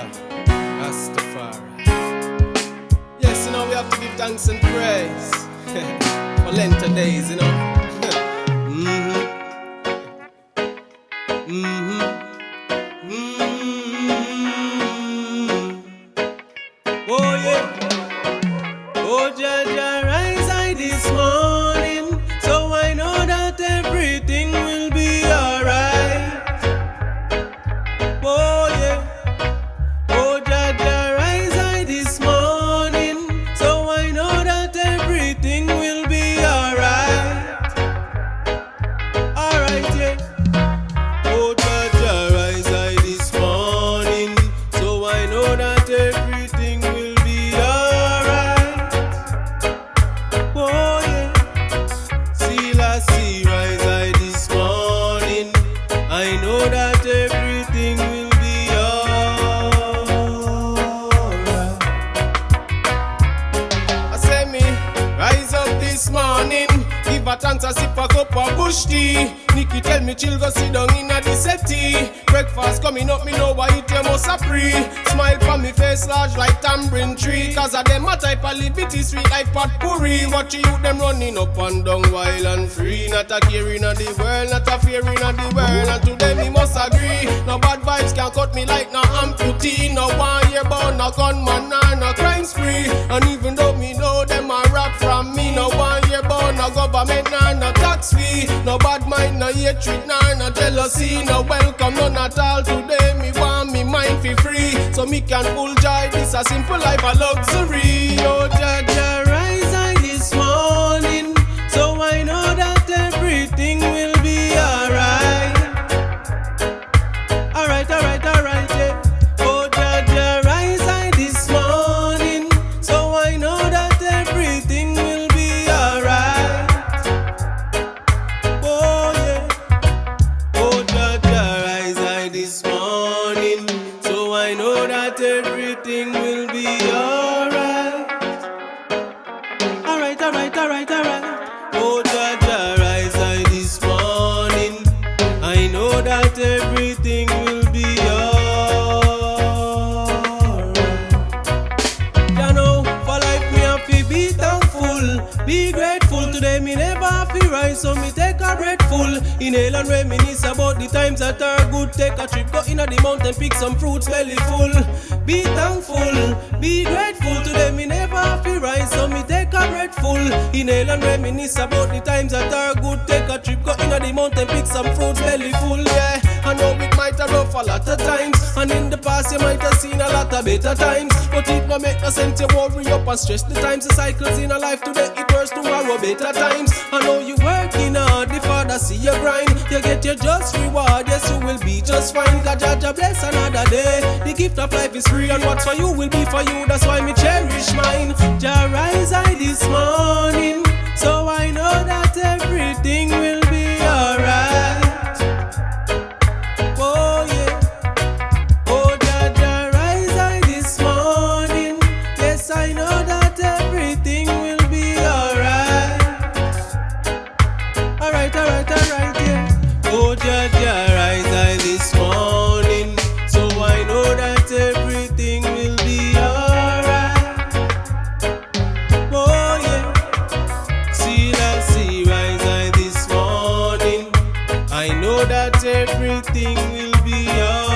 Jah, Rastafari. Yes, you know we have to give thanks and praise for Lent days, you know. Oh yeah. Oh Jah Jah, rise I this morning, so I know that everything will be alright. Oh yeah. Oh Jah Jah, rise I this morning, so I know that everything will be alright. Alright, yeah. Oh Jah Jah, rise I this morning, so I know that everything will be alright. Oh yeah. See, rise I this morning, I know that everything will be alright. I say me, rise up this morning, give a thanks a sip a cup of bush tea. Nikki tell me chill go sit down in a the settee. Breakfast coming up, me know why eat you must a free. Smile for me face large like tambourine tree, cause of them a type of liberty sweet like potpourri. Watch you them running up and down wild and free. Not a care in the world, not a fear in the world. And to them me must agree, no bad vibes can cut me like no amputee. No one year born, no gunman, no crime spree. And even though me know them a rap from me, no one year born, no government, no tax fee. No bad mind, no hatred, no jealousy, no welcome, none at all. Today me want me mind feel free, so me can full joy. This a simple life, a luxury. Oh Jah Jah, rise I this morning, so I know that everything will be alright. Alright, yeah. Oh Jah Jah, rise I this morning, so I know that everything will be alright. Oh yeah. Oh Jah Jah, rise I this morning, so I know that everything will be alright. Alright. Oh Jah Jah, rise I this morning, I know that everything will be alright. You know, for life me have to be thankful, be grateful. Today me never have to rise, so me take a breathful. Inhale and reminisce about the times that are good. Take a trip, go inna the mountain, pick some fruits, belly full. Be thankful, be grateful. Today me never have to rise, so me take a breathful. Inhale and reminisce about the times that are good. Take a trip, go inna the mountain, pick some fruits, belly full. Yeah, I know it might have rough a lot of times, and in the past you might have seen a lot of better times. But it no make no sense to worry up and stress the times. The cycles in a life, today it worse, tomorrow better times. I know you working hard, the Father see your grind. You get your just reward, yes you will be just fine. God Jah Jah bless another day. The gift of life is free, and what's for you will be for you. That's why me cherish mine. Jah rise I this morning, so I know that everything will be alright. Oh yeah. Oh Jah Jah, rise I this morning, yes I know that everything will be alright. Alright, yeah. Oh Jah Jah, rise I this morning, so I know that everything will be alright. Oh yeah. See, rise I this morning, I know that everything will be alright.